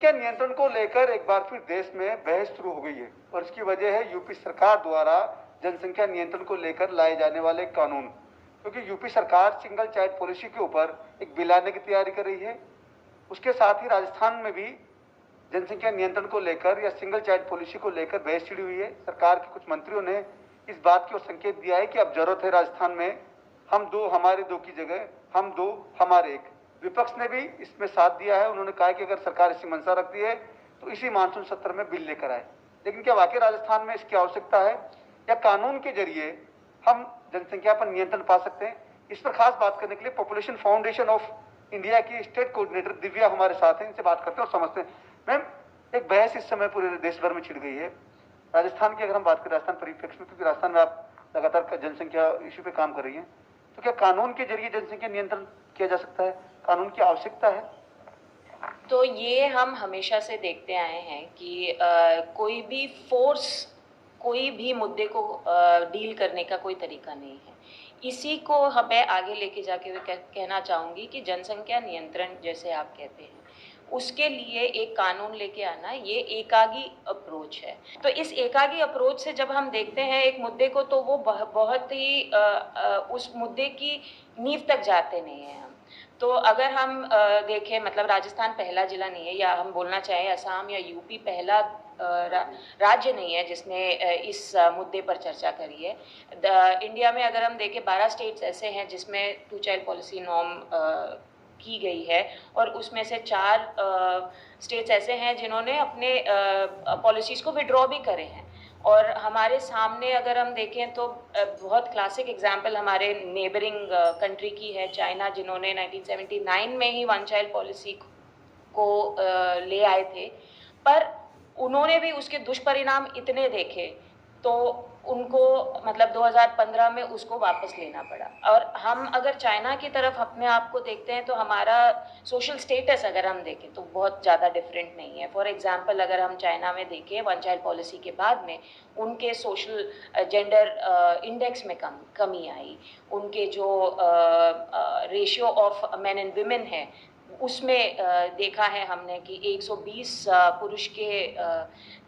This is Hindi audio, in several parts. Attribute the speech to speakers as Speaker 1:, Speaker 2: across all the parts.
Speaker 1: के नियंत्रण को लेकर एक बार फिर देश में बहस शुरू हो गई है और इसकी वजह है यूपी सरकार द्वारा जनसंख्या नियंत्रण को लेकर लाए जाने वाले कानून। क्योंकि यूपी सरकार सिंगल चाइल्ड पॉलिसी के ऊपर एक बिल लाने की तैयारी कर रही है। उसके साथ ही राजस्थान में भी जनसंख्या नियंत्रण को लेकर या सिंगल चाइल्ड पॉलिसी को लेकर बहस छिड़ी हुई है। सरकार के कुछ मंत्रियों ने इस बात की ओर संकेत दिया है कि अब जरूरत है राजस्थान में हम दो हमारे दो की जगह हम दो हमारे एक। विपक्ष ने भी इसमें साथ दिया है। उन्होंने कहा कि अगर सरकार ऐसी मंशा रखती है तो इसी मानसून सत्र में बिल लेकर आए। लेकिन क्या वाकई राजस्थान में इसकी आवश्यकता है या कानून के जरिए हम जनसंख्या पर नियंत्रण पा सकते हैं? इस पर खास बात करने के लिए पॉपुलेशन फाउंडेशन ऑफ इंडिया की स्टेट कोऑर्डिनेटर दिव्या हमारे साथ हैं। इनसे बात करते हैं और समझते हैं। मैम, एक बहस इस समय पूरे देश भर में छिड़ गई है। राजस्थान की अगर हम बात करें, राजस्थान परिप्रेक्ष्य में, क्योंकि राजस्थान में आप लगातार जनसंख्या इश्यू पे काम कर रही हैं, तो क्या कानून के जरिए जनसंख्या नियंत्रण किया जा सकता है? कानून की आवश्यकता है?
Speaker 2: तो ये हम हमेशा से देखते आए हैं कि कोई भी फोर्स कोई भी मुद्दे को डील करने का कोई तरीका नहीं है। इसी को मैं आगे लेके जाके हुए कहना चाहूँगी कि जनसंख्या नियंत्रण जैसे आप कहते हैं, उसके लिए एक कानून लेके आना ये एकागी अप्रोच है। तो इस एकागी अप्रोच से जब हम देखते हैं एक मुद्दे को, तो वो बहुत ही उस मुद्दे की नींव तक जाते नहीं हैं हम। तो अगर हम देखें, मतलब राजस्थान पहला जिला नहीं है, या हम बोलना चाहें असम या यूपी पहला राज्य नहीं है जिसने इस मुद्दे पर चर्चा करी है। इंडिया में अगर हम देखें 12 स्टेट्स ऐसे हैं जिसमें टू चाइल्ड पॉलिसी नॉर्म की गई है, और उसमें से 4 स्टेट्स ऐसे हैं जिन्होंने अपने पॉलिसीज़ को विड्रॉ भी करे हैं। और हमारे सामने अगर हम देखें तो बहुत क्लासिक एग्जांपल हमारे नेबरिंग कंट्री की है, चाइना, जिन्होंने 1979 में ही वन चाइल्ड पॉलिसी को ले आए थे। पर उन्होंने भी उसके दुष्परिणाम इतने देखे तो उनको मतलब 2015 में उसको वापस लेना पड़ा। और हम अगर चाइना की तरफ अपने आप को देखते हैं तो हमारा सोशल स्टेटस अगर हम देखें तो बहुत ज़्यादा डिफरेंट नहीं है। फॉर एग्जांपल अगर हम चाइना में देखें, वन चाइल्ड पॉलिसी के बाद में उनके सोशल जेंडर इंडेक्स में कमी आई। उनके जो ratio of main and women है उसमें देखा है हमने कि 120 पुरुष के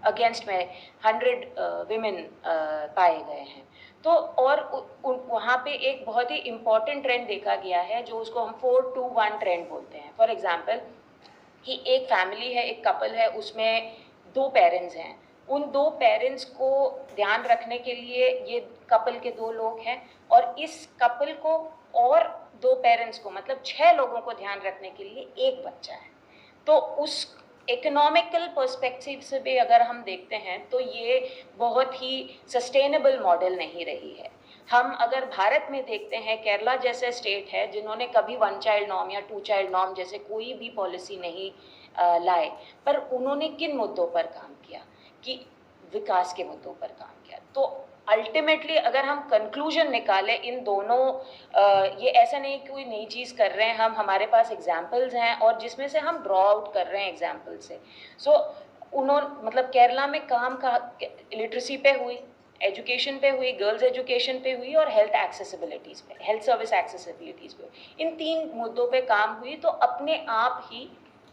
Speaker 2: अगेंस्ट में 100 विमेन पाए गए हैं। तो और वहाँ पे एक बहुत ही इम्पॉर्टेंट ट्रेंड देखा गया है जो उसको हम 4-2-1 ट्रेंड बोलते हैं। फॉर एग्जांपल कि एक फैमिली है, एक कपल है, उसमें 2 पेरेंट्स हैं। उन 2 पेरेंट्स को ध्यान रखने के लिए ये कपल के 2 लोग हैं, और इस कपल को और 2 पेरेंट्स को, मतलब 6 लोगों को ध्यान रखने के लिए एक बच्चा है। तो उस इकोनॉमिकल पर्सपेक्टिव से भी अगर हम देखते हैं तो ये बहुत ही सस्टेनेबल मॉडल नहीं रही है। हम अगर भारत में देखते हैं, केरला जैसे स्टेट है जिन्होंने कभी 1 चाइल्ड नॉर्म या 2 चाइल्ड नॉर्म जैसे कोई भी पॉलिसी नहीं लाए, पर उन्होंने किन मुद्दों पर काम किया? कि विकास के मुद्दों पर काम किया। तो अल्टीमेटली अगर हम कंक्लूजन निकालें इन दोनों, ये ऐसा नहीं कि कोई नई चीज़ कर रहे हैं हम, हमारे पास एग्जाम्पल्स हैं और जिसमें से हम ड्रॉ आउट कर रहे हैं एग्जाम्पल से। सो उन्होंने मतलब केरला में काम का लिटरेसी पे हुई, एजुकेशन पे हुई, गर्ल्स एजुकेशन पे हुई, और हेल्थ एक्सेसिबिलिटीज़ पे, हेल्थ सर्विस एक्सेसिबिलिटीज़ पे, इन 3 मुद्दों पे काम हुई। तो अपने आप ही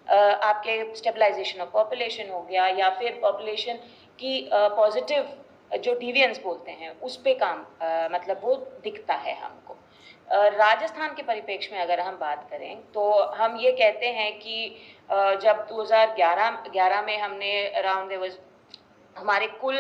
Speaker 2: आपके स्टेबलाइजेशन ऑफ पॉपुलेशन हो गया, या फिर पॉपुलेशन की पॉजिटिव जो डिवियंस बोलते हैं उस पे काम मतलब वो दिखता है हमको। राजस्थान के परिप्रेक्ष्य में अगर हम बात करें तो हम ये कहते हैं कि जब 2011 में हमने अराउंड देयर वाज हमारे कुल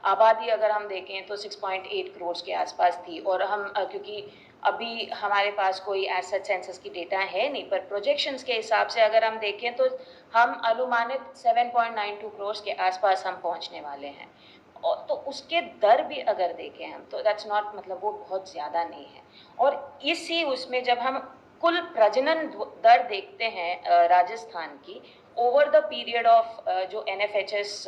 Speaker 2: आबादी अगर हम देखें तो 6.8 करोड़ के आसपास थी। और हम क्योंकि अभी हमारे पास कोई एसेट सेंसस की डेटा है नहीं, पर प्रोजेक्शंस के हिसाब से अगर हम देखें तो हम अनुमानित 7.92 करोड़ के आसपास हम पहुंचने वाले हैं। और तो उसके दर भी अगर देखें हम तो दैट्स नॉट, मतलब वो बहुत ज़्यादा नहीं है। और इसी उसमें जब हम कुल प्रजनन दर देखते हैं राजस्थान की ओवर द पीरियड ऑफ जो NFHS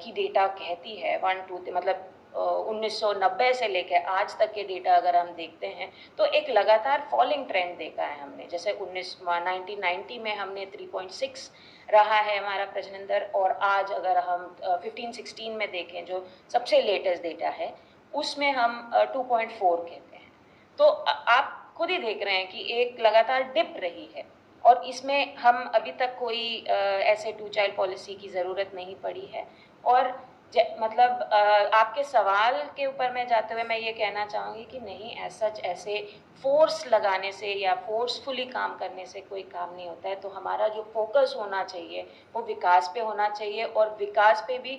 Speaker 2: की डेटा कहती है 1-2, मतलब 1990 से लेकर आज तक के डेटा अगर हम देखते हैं तो एक लगातार फॉलिंग ट्रेंड देखा है हमने। जैसे 1990 में हमने 3.6 रहा है हमारा प्रजनन दर, और आज अगर हम 15-16 में देखें जो सबसे लेटेस्ट डेटा है उसमें हम 2.4 कहते हैं। तो आप खुद ही देख रहे हैं कि एक लगातार डिप रही है। और इसमें हम अभी तक कोई ऐसे 2 चाइल्ड पॉलिसी की ज़रूरत नहीं पड़ी है। और मतलब आपके सवाल के ऊपर मैं जाते हुए मैं ये कहना चाहूँगी कि नहीं, ऐसे फोर्स लगाने से या फोर्सफुली काम करने से कोई काम नहीं होता है। तो हमारा जो फोकस होना चाहिए वो विकास पे होना चाहिए, और विकास पे भी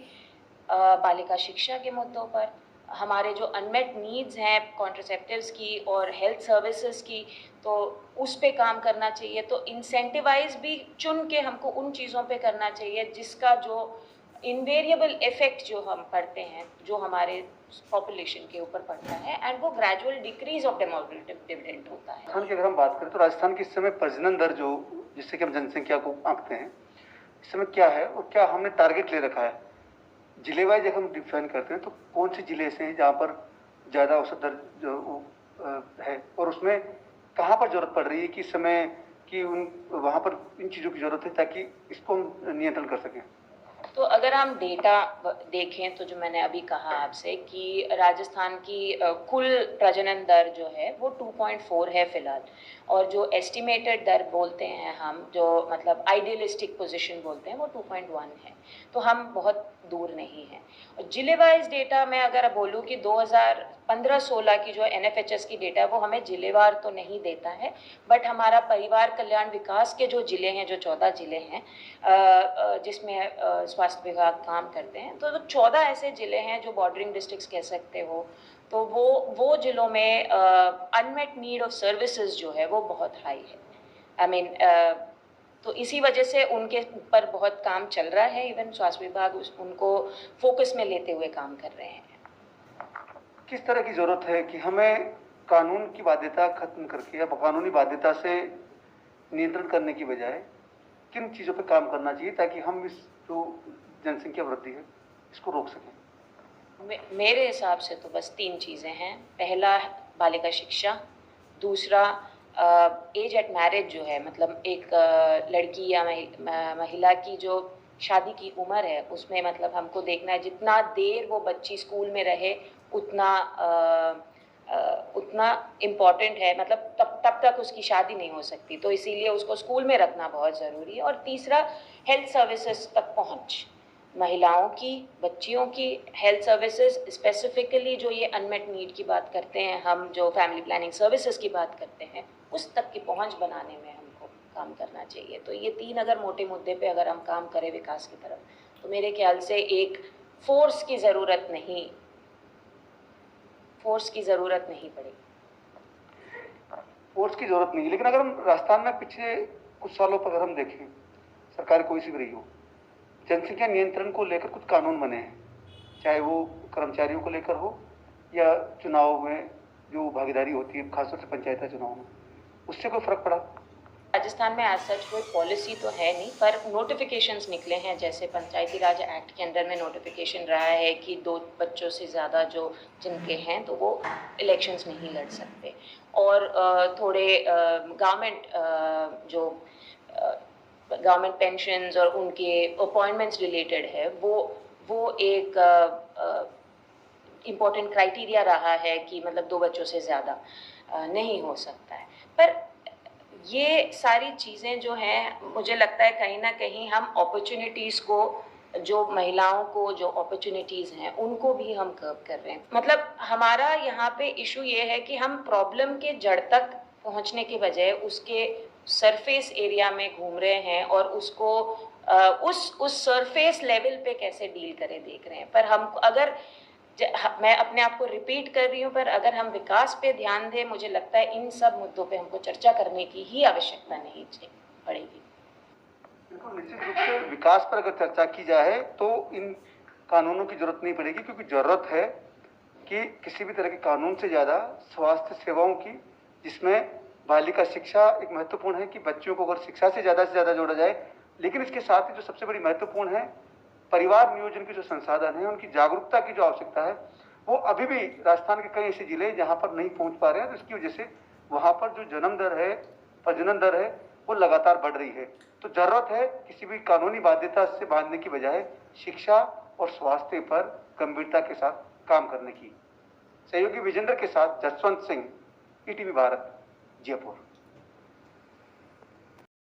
Speaker 2: बालिका शिक्षा के मुद्दों पर, हमारे जो अनमेट नीड्स हैं कॉन्ट्रासेप्टिव्स की और हेल्थ सर्विसेज की, तो उस पे काम करना चाहिए। तो इंसेंटिवाइज भी चुन के हमको उन चीज़ों पे करना चाहिए जिसका जो इनवेरिएबल इफेक्ट जो हम पढ़ते हैं, जो हमारे पॉपुलेशन के ऊपर पड़ता है, एंड वो gradual decrease of demographic dividend होता है।
Speaker 1: राजस्थान की अगर हम बात करें तो राजस्थान की इस समय प्रजनन दर जो जिससे कि हम जनसंख्या को आंकते हैं, इस समय क्या है और क्या हमने टारगेट ले रखा है? जिले वाइज हम डिफाइन करते हैं तो कौन से जिले ऐसे हैं जहाँ पर ज़्यादा औसत दर जो है, और उसमें कहाँ पर जरूरत पड़ रही है कि इस समय कि उन वहाँ पर इन चीज़ों की जरूरत है ताकि इसको हम नियंत्रण कर सकें?
Speaker 2: तो अगर हम डेटा देखें तो जो मैंने अभी कहा आपसे कि राजस्थान की कुल प्रजनन दर जो है वो 2.4 है फिलहाल, और जो एस्टिमेटेड दर बोलते हैं हम, जो मतलब आइडियलिस्टिक पोजीशन बोलते हैं, वो 2.1 है। तो हम बहुत दूर नहीं हैं। और जिले वाइज डेटा में अगर बोलूँ कि 2015-16 की जो NFHS की डेटा है वो हमें जिलेवार तो नहीं देता है, बट हमारा परिवार कल्याण विकास के जो जिले हैं, जो 14 जिले हैं जिसमें स्वास्थ्य विभाग काम करते हैं, तो 14 ऐसे ज़िले हैं जो बॉर्डरिंग डिस्ट्रिक्ट्स कह सकते हो। तो वो ज़िलों में अनमेट नीड ऑफ सर्विसेज जो है वो बहुत हाई है। आई मीन तो इसी वजह से उनके ऊपर बहुत काम चल रहा है। इवन स्वास्थ्य विभाग उनको फोकस में लेते हुए काम कर रहे हैं।
Speaker 1: किस तरह की जरूरत है कि हमें कानून की बाध्यता खत्म करके या कानूनी बाध्यता से नियंत्रण करने की बजाय किन चीज़ों पर काम करना चाहिए ताकि हम इस जो जनसंख्या वृद्धि है इसको रोक सकें?
Speaker 2: मेरे हिसाब से तो बस 3 चीज़ें हैं। पहला, बालिका शिक्षा। दूसरा, एज एट मैरिज जो है, मतलब एक लड़की या महिला की जो शादी की उम्र है, उसमें मतलब हमको देखना है जितना देर वो बच्ची स्कूल में रहे उतना इम्पॉर्टेंट है। मतलब तब तक उसकी शादी नहीं हो सकती, तो इसीलिए उसको स्कूल में रखना बहुत ज़रूरी है। और तीसरा, हेल्थ सर्विसेज तक पहुँच, महिलाओं की, बच्चियों की हेल्थ सर्विसेज, स्पेसिफिकली जो ये अनमेट नीड की बात करते हैं हम, जो फैमिली प्लानिंग सर्विसेज की बात करते हैं, उस तक की पहुंच बनाने में हमको काम करना चाहिए। तो ये 3 अगर मोटे मुद्दे पे अगर हम काम करें विकास की तरफ, तो मेरे ख्याल से एक फोर्स की ज़रूरत नहीं पड़ेगी।
Speaker 1: फोर्स की जरूरत नहीं, लेकिन अगर हम राजस्थान में पिछले कुछ सालों पर अगर हम देखें, सरकार कोई सी भी रही हो, जनसंख्या नियंत्रण को लेकर कुछ कानून बने हैं, चाहे वो कर्मचारियों को लेकर हो या चुनाव में जो भागीदारी होती है, खासतौर से पंचायत चुनाव में, उससे कोई फर्क पड़ा?
Speaker 2: राजस्थान में एज सच कोई पॉलिसी तो है नहीं, पर नोटिफिकेशंस निकले हैं। जैसे पंचायती राज एक्ट के अंदर में नोटिफिकेशन रहा है कि 2 बच्चों से ज़्यादा जो जिनके हैं तो वो इलेक्शंस नहीं लड़ सकते। और थोड़े गवर्नमेंट जो गवर्नमेंट पेंशन्स और उनके अपॉइंटमेंट्स रिलेटेड है, वो एक इम्पोर्टेंट क्राइटेरिया रहा है कि मतलब 2 बच्चों से ज़्यादा नहीं हो सकता है। पर ये सारी चीज़ें जो हैं, मुझे लगता है कहीं ना कहीं हम अपॉर्चुनिटीज़ को, जो महिलाओं को जो अपॉर्चुनिटीज़ हैं उनको भी हम कर्व कर रहे हैं। मतलब हमारा यहाँ पे इशू ये है कि हम प्रॉब्लम के जड़ तक पहुँचने के बजाय उसके सरफेस एरिया में घूम रहे हैं और उसको उस सरफेस लेवल पे कैसे डील करें देख रहे हैं। पर हम अगर मैं अपने आप को रिपीट कर रही हूँ, पर अगर हम विकास पे ध्यान दें, मुझे लगता है इन सब मुद्दों पे हमको चर्चा करने की ही आवश्यकता नहीं पड़ेगी।
Speaker 1: बिल्कुल, निश्चित रूप से विकास पर अगर चर्चा की जाए तो इन कानूनों की जरूरत नहीं पड़ेगी, क्योंकि जरूरत है कि किसी भी तरह के कानून से ज़्यादा स्वास्थ्य सेवाओं की, जिसमें बालिका शिक्षा एक महत्वपूर्ण है कि बच्चों को अगर शिक्षा से ज़्यादा जोड़ा जाए, लेकिन इसके साथ ही जो सबसे बड़ी महत्वपूर्ण है, परिवार नियोजन के जो संसाधन है, उनकी जागरूकता की जो आवश्यकता है, वो अभी भी राजस्थान के कई ऐसे जिले जहाँ पर नहीं पहुँच पा रहे हैं। तो इसकी वजह से वहाँ पर जो जन्म दर है, प्रजनन दर है, वो लगातार बढ़ रही है। तो जरूरत है किसी भी कानूनी बाध्यता से बांधने की बजाय शिक्षा और स्वास्थ्य पर गंभीरता के साथ काम करने की। सहयोगी विजेंद्र के साथ जसवंत सिंह, ईटीवी भारत, जयपुर।